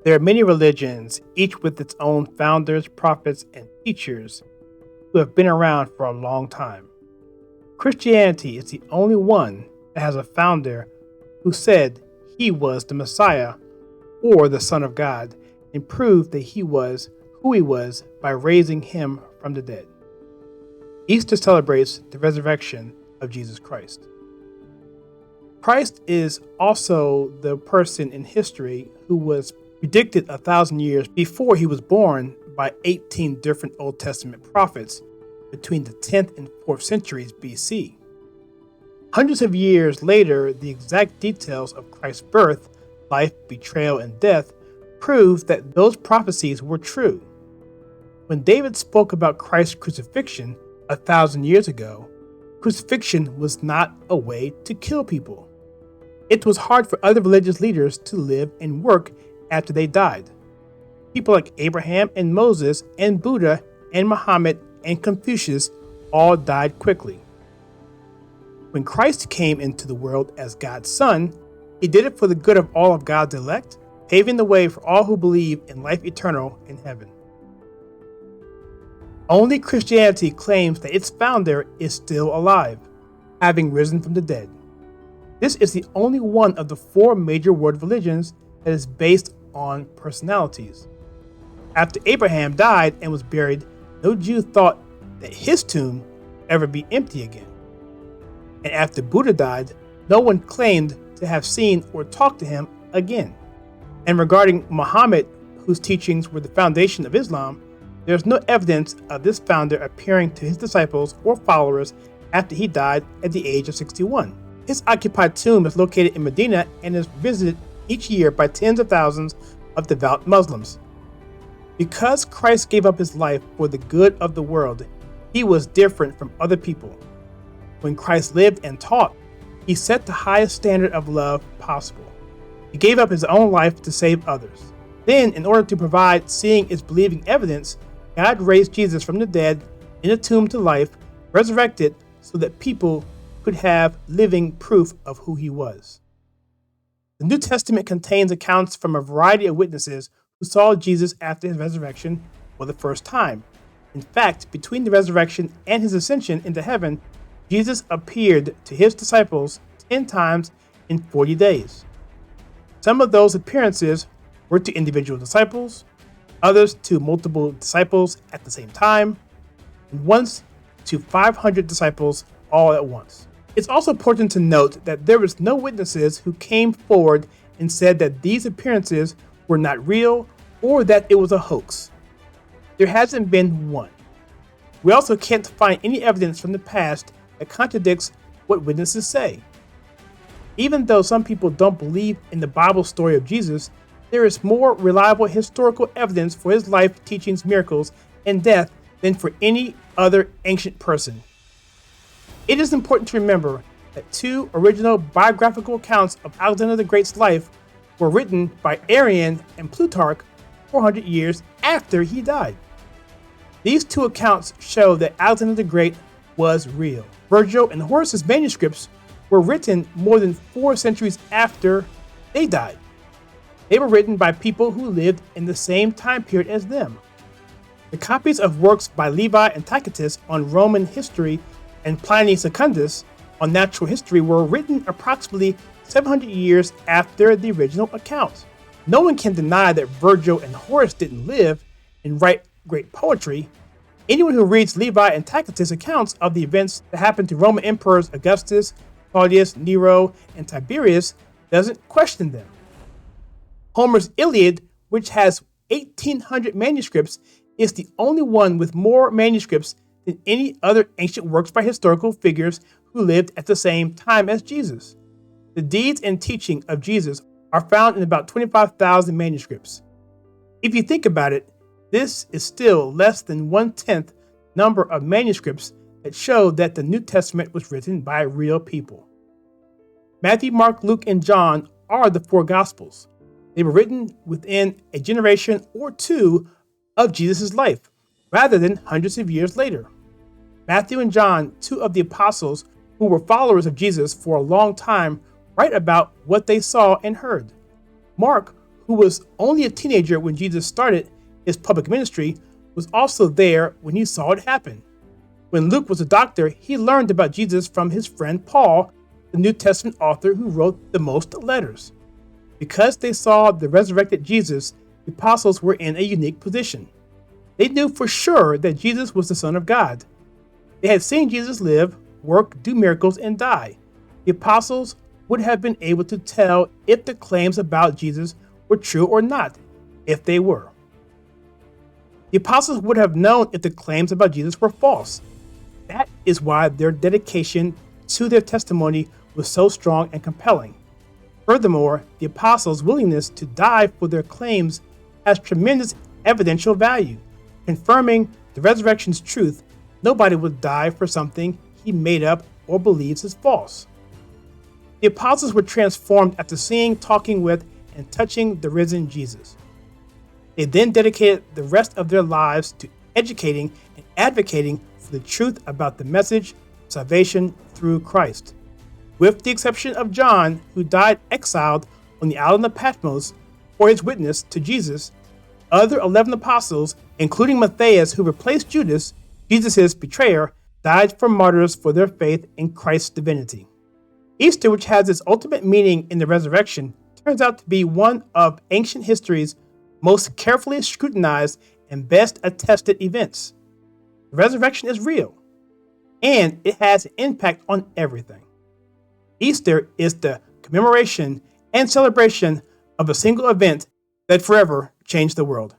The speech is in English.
There are many religions, each with its own founders, prophets, and teachers who have been around for a long time. Christianity is the only one that has a founder who said he was the Messiah or the Son of God and proved that he was who he was by raising him from the dead. Easter celebrates the resurrection of Jesus Christ. Christ is also the person in history who was predicted 1,000 years before he was born by 18 different Old Testament prophets between the 10th and 4th centuries BC. Hundreds of years later, the exact details of Christ's birth, life, betrayal, and death prove that those prophecies were true. When David spoke about Christ's crucifixion 1,000 years ago, crucifixion was not a way to kill people. It was hard for other religious leaders to live and work after they died. People like Abraham and Moses and Buddha and Muhammad and Confucius all died quickly. When Christ came into the world as God's Son, he did it for the good of all of God's elect, paving the way for all who believe in life eternal in heaven. Only Christianity claims that its founder is still alive, having risen from the dead. This is the only one of the 4 major world religions that is based on personalities. After Abraham died and was buried, no Jew thought that his tomb would ever be empty again. And after Buddha died, no one claimed to have seen or talked to him again. And regarding Muhammad, whose teachings were the foundation of Islam, there is no evidence of this founder appearing to his disciples or followers after he died at the age of 61. His occupied tomb is located in Medina and is visited each year by tens of thousands of devout Muslims. Because Christ gave up his life for the good of the world, he was different from other people. When Christ lived and taught, he set the highest standard of love possible. He gave up his own life to save others. Then, in order to provide seeing is believing evidence, God raised Jesus from the dead in a tomb to life, resurrected so that people could have living proof of who he was. The New Testament contains accounts from a variety of witnesses who saw Jesus after his resurrection for the first time. In fact, between the resurrection and his ascension into heaven, Jesus appeared to his disciples 10 times in 40 days. Some of those appearances were to individual disciples, others to multiple disciples at the same time, and once to 500 disciples all at once. It's also important to note that there was no witnesses who came forward and said that these appearances were not real or that it was a hoax. There hasn't been one. We also can't find any evidence from the past that contradicts what witnesses say. Even though some people don't believe in the Bible story of Jesus, there is more reliable historical evidence for his life, teachings, miracles, and death than for any other ancient person. It is important to remember that 2 original biographical accounts of Alexander the Great's life were written by Arrian and Plutarch 400 years after he died. These 2 accounts show that Alexander the Great was real. Virgil and Horace's manuscripts were written more than 4 centuries after they died. They were written by people who lived in the same time period as them. The copies of works by Levi and Tacitus on Roman history and Pliny Secundus on natural history were written approximately 700 years after the original account. No one can deny that Virgil and Horace didn't live and write great poetry. Anyone who reads Levi and Tacitus accounts of the events that happened to Roman emperors Augustus, Claudius, Nero, and Tiberius doesn't question them. Homer's Iliad, which has 1,800 manuscripts, is the only one with more manuscripts than any other ancient works by historical figures who lived at the same time as Jesus. The deeds and teaching of Jesus are found in about 25,000 manuscripts. If you think about it, this is still less than 1/10 number of manuscripts that show that the New Testament was written by real people. Matthew, Mark, Luke, and John are the 4 Gospels. They were written within a generation or 2 of Jesus' life, rather than hundreds of years later. Matthew and John, 2 of the apostles who were followers of Jesus for a long time, write about what they saw and heard. Mark, who was only a teenager when Jesus started his public ministry, was also there when he saw it happen. When Luke was a doctor, he learned about Jesus from his friend Paul, the New Testament author who wrote the most letters. Because they saw the resurrected Jesus, the apostles were in a unique position. They knew for sure that Jesus was the Son of God. They had seen Jesus live, work, do miracles, and die. The apostles would have been able to tell if the claims about Jesus were true or not, if they were. The apostles would have known if the claims about Jesus were false. That is why their dedication to their testimony was so strong and compelling. Furthermore, the apostles' willingness to die for their claims has tremendous evidential value. Confirming the resurrection's truth, nobody would die for something he made up or believes is false. The apostles were transformed after seeing, talking with, and touching the risen Jesus. They then dedicated the rest of their lives to educating and advocating for the truth about the message of salvation through Christ. With the exception of John, who died exiled on the island of Patmos for his witness to Jesus, other 11 apostles, including Matthias, who replaced Judas, Jesus' betrayer, died for martyrs for their faith in Christ's divinity. Easter, which has its ultimate meaning in the resurrection, turns out to be one of ancient history's most carefully scrutinized and best attested events. The resurrection is real, and it has an impact on everything. Easter is the commemoration and celebration of a single event that forever changed the world.